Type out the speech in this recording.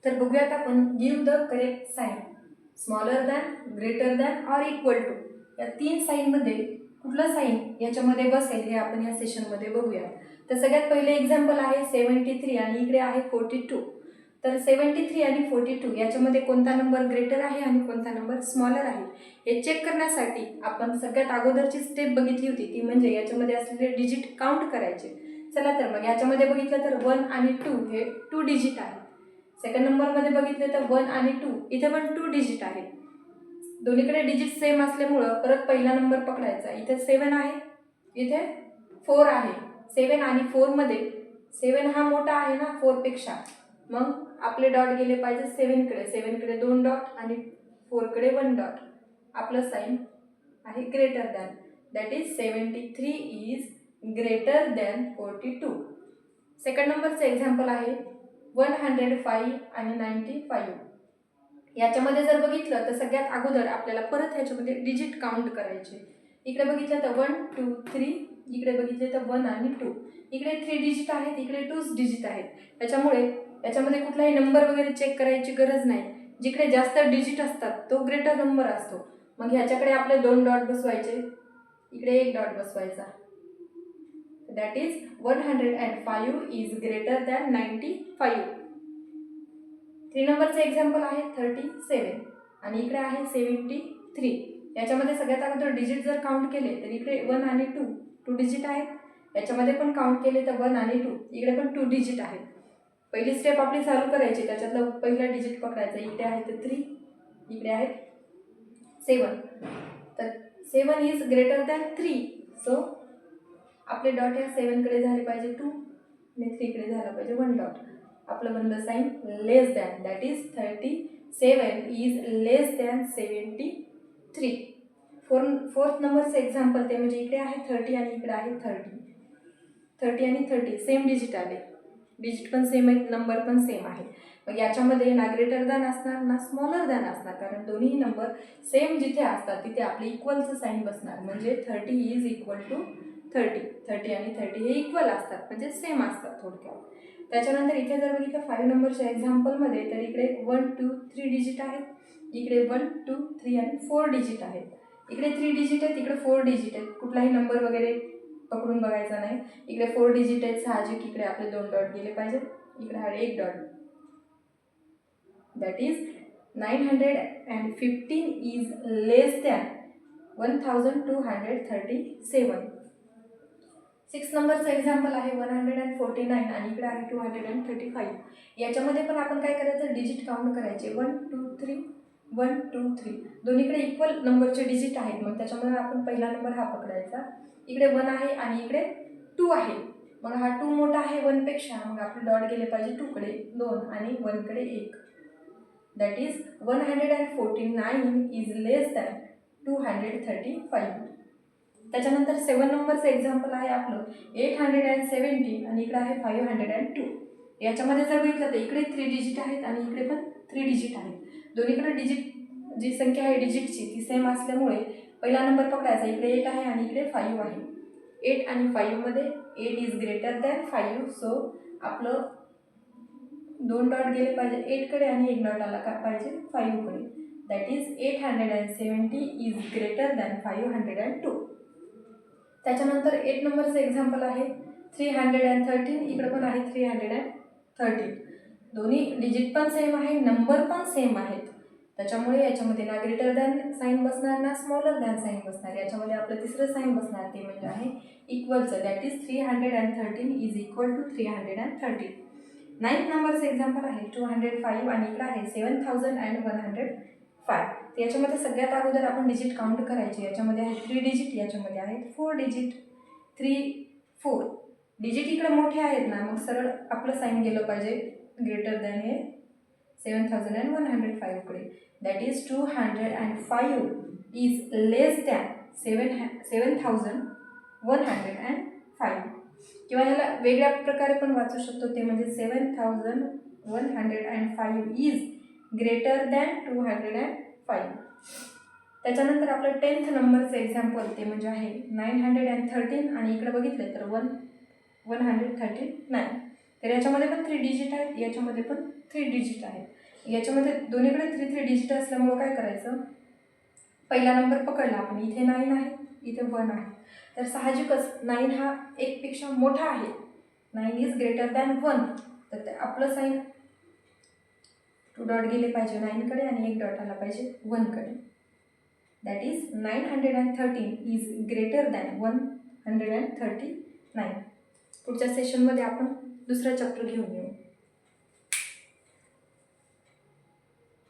तर बघूयात आपण give the correct sign. Smaller than, greater than or equal to या तीन साईनमध्ये कुठलं साईन याच्यामध्ये बसेल हे आपण या सेशनमध्ये बघूया. तर सगळ्यात पहिले एक्झाम्पल आहे 73 आणि इकडे आहे 42. तर 73 आणि 42 याच्यामध्ये कोणता नंबर ग्रेटर आहे आणि कोणता नंबर स्मॉलर आहे हे चेक करण्यासाठी आपण सगळ्यात अगोदरची स्टेप बघितली होती, ती म्हणजे याच्यामध्ये असलेले डिजिट काउंट करायचे. चला तर मग याच्यामध्ये बघितलं तर 1 आणि 2 हे 2 डिजिट आहेत. सेकंड नंबरमध्ये बघितले तर 1 आणि 2 इथे पण 2 डिजिट आहेत. दोन्हीकडे डिजिट सेम असल्यामुळं परत पहिला नंबर पकडायचा. इथे 7 आहे, इथे 4 आहे. 7 आणि 4 मध्ये 7 हा मोठा आहे ना 4 पेक्षा, मग आपले डॉट गेले पाहिजे 7 कडे. 7 कडे 2 डॉट आणि 4 कडे 1 डॉट. आपलं साईन आहे greater than, that is 73 is greater than 42. Second नंबरचं एक्झाम्पल आहे 105 आणि 95. याच्यामध्ये जर बघितलं तर सगळ्यात अगोदर आपल्याला परत ह्याच्यामध्ये डिजिट काउंट करायचे. इकडे बघितलं तर 1 2 3, इकडे बघितले तर 1 आणि 2. इकडे 3 डिजिट आहेत, इकडे 2 डिजिट आहेत. त्याच्यामुळे याच्यामध्ये कुठलाही नंबर वगैरे चेक करायची गरज नाही. जिकडे जास्त डिजिट असतात तो ग्रेटर नंबर असतो. मग ह्याच्याकडे आपले 2 डॉट बसवायचे, इकडे 1 डॉट बसवायचा. That is 105 is greater than 95. 3 नंबरचं एक्झाम्पल आहे 37 आणि इकडे आहे 73. याच्यामध्ये सगळ्यात अगोदर डिजिट जर काउंट केले तर इकडे 1 आणि 2 डिजिट आहेत. याच्यामध्ये पण काउंट केले तर 1 आणि 2 इकडे पण 2 डिजिट आहेत. पहिली स्टेप आपली चालू करायची, त्याच्यातलं पहिला डिजिट पकडायचा. इकडे आहे तर 3, इकडे आहे 7. तर 7 इज ग्रेटर दॅन 3, सो आपले डॉट या 7 कडे झाले पाहिजे 2 आणि 3 कडे झाला पाहिजे 1 डॉट. आपलं बनलं sign less than, that is 37 is less than 73. Fourth नंबरचं एक्झाम्पल ते म्हणजे इकडे आहे 30 आणि इकडे आहे 30 आणि 30 सेम डिजिट आले. डिजिट पण सेम आहेत, नंबर पण सेम आहे. मग याच्यामध्ये ना ग्रेटर दॅन असणार ना स्मॉलर दॅन असणार, कारण दोन्ही नंबर सेम जिथे असतात तिथे आपले इक्वलचं साईन बसणार. म्हणजे 30 इज इक्वल टू 30 आणि 30 हे इक्वल असतात, म्हणजे सेम असतात थोडक्यात. त्याच्यानंतर इथे जर बघितलं 5 नंबरच्या एक्झाम्पलमध्ये तर इकडे 1 2 3 डिजिट आहेत, इकडे 1 2 3 आणि 4 डिजिट आहेत. इकडे 3 डिजिट आहेत, इकडे 4 डिजिट आहेत. कुठलाही नंबर वगैरे पकडून बघायचा नाही. इकडे 4 डिजिट आहेत, साहजिक इकडे आपले 2 डॉट गेले पाहिजे. इकडे हा 1 dot, that is 915 is less than 1237. 6 नंबरचं एक्झाम्पल आहे 149 आणि इकडे आहे 235. याच्यामध्ये पण आपण काय करायचं, डिजिट काउंट करायचे. 1 2 3 1 2 3 दोन्हीकडे इक्वल नंबरचे डिजिट आहेत. मग त्याच्यामध्ये आपण पहिला नंबर हा पकडायचा. इकडे 1 आहे आणि इकडे 2 आहे. मग हा 2 मोठा आहे 1 पेक्षा, मग आपले डॉट गेले पाहिजे 2 कडे 2 आणि 1 कडे 1. That is 149 is less than 235. त्याच्यानंतर 7 नंबरचं एक्झाम्पल आहे आपलं 870 आणि इकडे आहे 502. याच्यामध्ये जर बघितलं तर इकडे 3 डिजिट आहेत आणि इकडे पण 3 डिजिट आहेत. दोन्हीकडे डिजिट जी संख्या आहे डिजिटची ती सेम असल्यामुळे पहिला नंबर पकडायचा. इकडे 8 आहे आणि इकडे 5 आहे. 8 आणि 5 मध्ये 8 इज ग्रेटर दॅन 5, सो आपलं 2 डॉट गेले पाहिजे 8 कडे आणि 1 डॉट आला का पाहिजे 5 कडे. That is 870 is greater than 502. त्याच्यानंतर 8 नंबरचं एक्झाम्पल आहे 313. इकडे पण आहे 313. दोन्ही डिजिट पण सेम आहे, नंबर पण सेम आहेत. त्याच्यामुळे याच्यामध्ये ना ग्रेटर दॅन साईन बसणार ना स्मॉलर दॅन साईन बसणार. याच्यामध्ये आपलं तिसरं साईन बसणार ते म्हणजे आहे इक्वलचं. That is 313 is equal to 330. 9th नंबरचं एक्झाम्पल आहे 205 आणि इकडे आहे 7105. याच्यामध्ये सगळ्यात अगोदर आपण डिजिट काउंट करायचे. याच्यामध्ये आहे 3 डिजिट, याच्यामध्ये आहेत 4 डिजिट. 3 4 डिजिट इकडे मोठे आहेत ना, मग सरळ आपलं साईन गेलं पाहिजे ग्रेटर दॅन हे 7105 कडे. That is 205 is less than 7105. किंवा ह्याला वेगळ्या प्रकारे पण वाचू शकतो, ते म्हणजे 7105 इज ग्रेटर दॅन 205. त्याच्यानंतर आपलं 10th नंबरचं एक्झाम्पल ते म्हणजे आहे 913 आणि इकडे बघितलं तर 139. तर याच्यामध्ये पण 3 डिजिट आहेत, याच्यामध्ये पण 3 डिजिट आहेत. याच्यामध्ये दोन्हीकडे 3 डिजिट असल्यामुळं काय करायचं, पहिला नंबर पकडला आपण, इथे 9 आहे, इथे 1 आहे, तर साहजिकच 9 हा 1 पेक्षा मोठा आहे, 9 इज ग्रेटर दॅन 1, तर ते आपलं साईन 2 डॉट गेले पाहिजे 9 कडे आणि 1 डॉट आला पाहिजे 1 कडे. That is 913 is greater than 139. पुढच्या सेशनमध्ये आपण दुसरा चॅप्टर घेऊन येऊ.